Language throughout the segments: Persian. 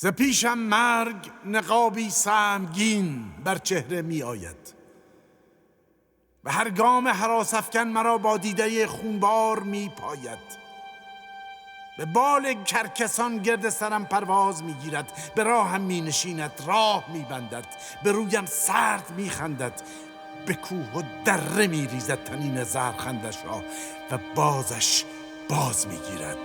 ز پیشم مرگ نقابی سهمگین بر چهره می آید و هر گام هراس‌افکن مرا با دیده خونبار می پاید. به بال کرکسان گرد سرم پرواز می گیرد، به راهم می نشیند، راه می بندد، به رویم سرد می خندد، به کوه و دره می ریزد طنین زهرخندش را و بازش باز می گیرد.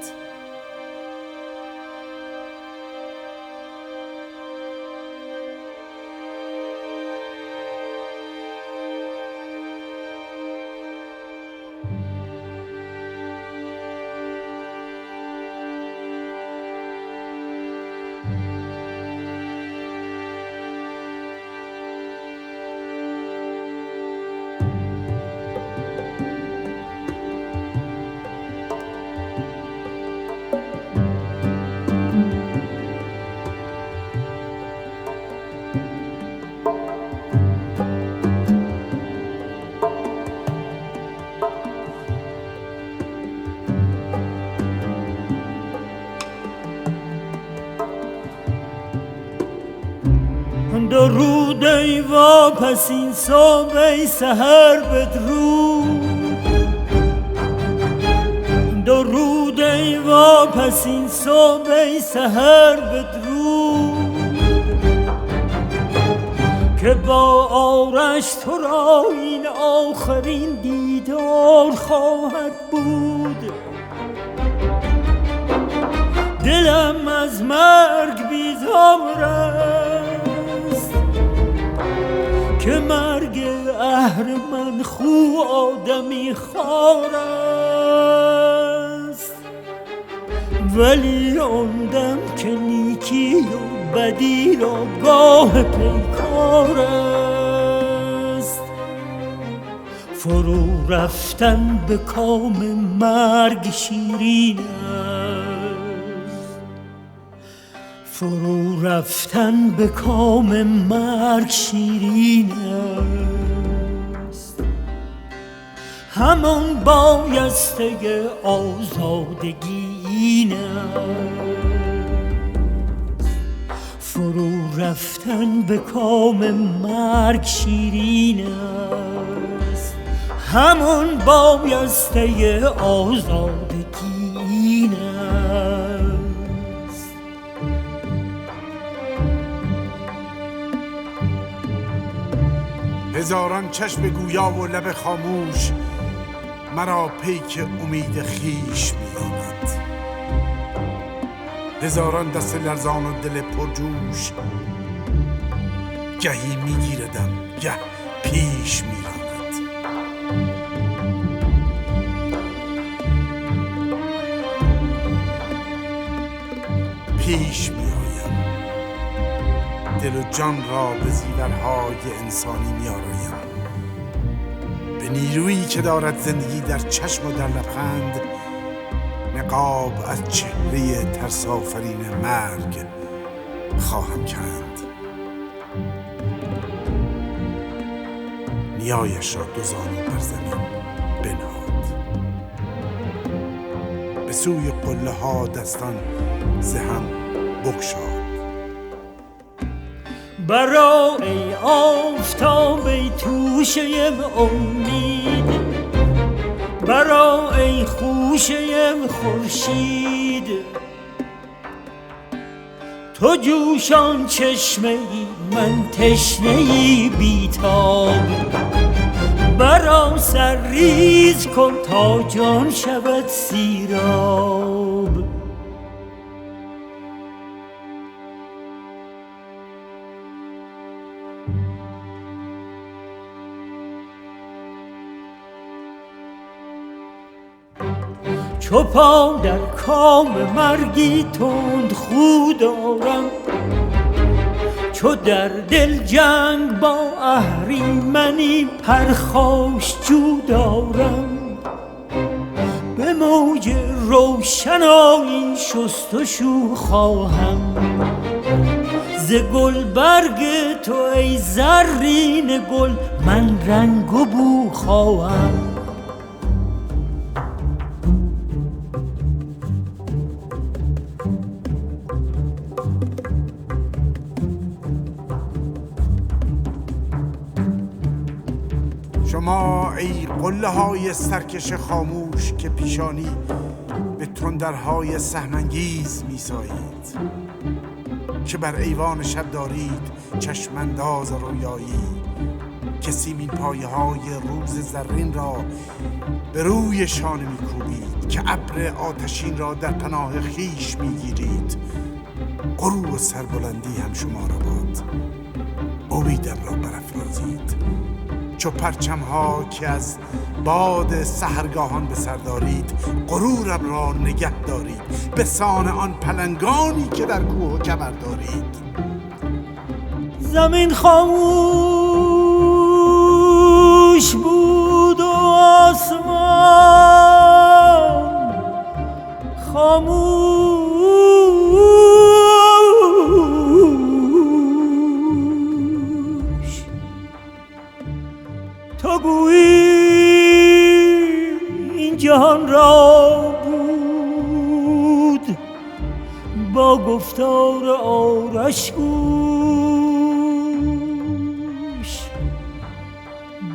درود ای واپسین صبح ای سحر بدرود، درود ای واپسین صبح ای سحر بدرود، که با آرش تو را این آخرین دیدار خواهد بود. دلم از مرگ بیزار است که مرگ اهرمن خو آدمی خوار است، ولی آن دم که نیکی و بدی را گاه پیکار است. فرو رفتن به کام مرگ شیرین است، فرو رفتن به کام مرگ شیرین است. همان بایسته آزادگی این است، فرو رفتن به کام مرگ شیرین است. همان بایسته آزادگی این است. هزاران چشم گویا و لب خاموش مرا پیک امید خیش می‌داند. هزاران دست لرزان و دل پرجوش گهی میگیردم گه پیش میراند. پیش میآیم، دل و جان را به زیورهای انسانی میآرایم، به نیرویی که دارد زندگی در چشم و در لبخند نقاب از چهره ترس‌آفرین مرگ خواهم کند. نیایش را دو زانو بر زمین بنهاد، به سوی قله ها دستان ز هم بگشاد. برا ای آفتاب ای توشه امید، برا ای خوشه خورشید، تو جوشان چشمه ای من تشنه ای بیتاب. برا سر ریز کن تا جان شود سیراب. چو پا در کام مرگی تند خو دارم، چو در دل جنگ با اهریمنی پرخاشجو دارم. به موج روشن آیین شستشو خواهم، ز گلبرگ تو ای زرین گل من رنگ و بو خواهم. شما ای قله های سرکش خاموش که پیشانی به تندرهای سهمانگیز میسایید، که بر ایوان شب دارید چشمانداز رویایی، که سیمین پایه های روز زرین را به روی شانه میکوبید، که ابر آتشین را در پناه خیش میگیرید. غرور و سربلندی هم شما را باد، امیدم را برافرازید. چو پرچم ها که از باد سحرگاهان به سر دارید، غرورم را نگه دارید به سان آن پلنگانی که در کوه و کبر دارید. زمین خاموش بود و آسمان خاموش، تو گویی این جهان را بود با گفتار آرش گوش،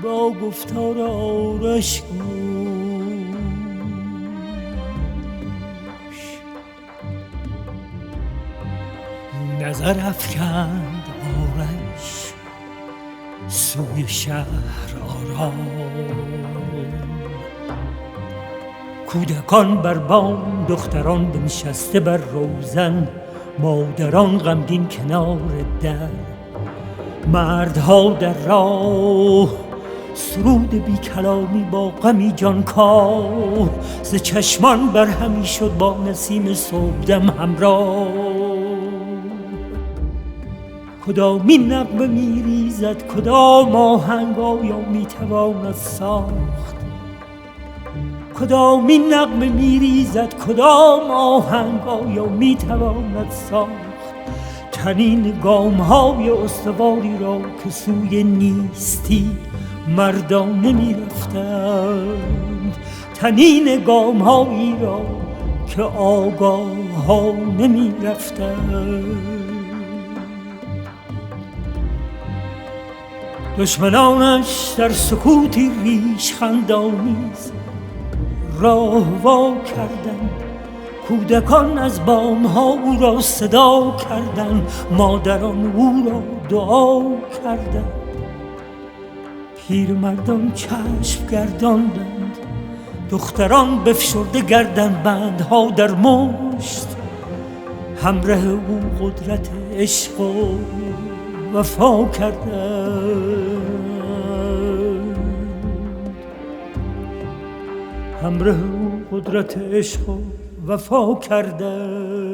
با گفتار آرش گوش. نظر افکند آرش سوی شهر آرام، کودکان بر بام، دختران بنشسته بر روزن، مادران غمگین کنار در، مردها در راه سرود بی کلامی با غمی جانکاه، ز چشمان بر همی شد با نسیم صبحدم همراه. کدامین نغمه میریزد، کدام آهنگ آیا میتواند ساخت، کدامین نغمه میریزد، کدام آهنگ آیا میتواند ساخت. تنین گام‌های استواری را که سوی نیستی مردانه میرفتند، تنین گام‌هایی را که آگاهانه میرفتند. دشمنانش در سکوتی ریش خندآمیز راه وا کردند، کودکان از بام‌ها او را صدا کردند، مادران او را دعا کردند، پیرمردان چشم گرداندند، دختران بفشرده گردن بندها در مشت، همراه او قدرت عشق و وفا کردند، همراه او قدرت عشق و وفا کردند.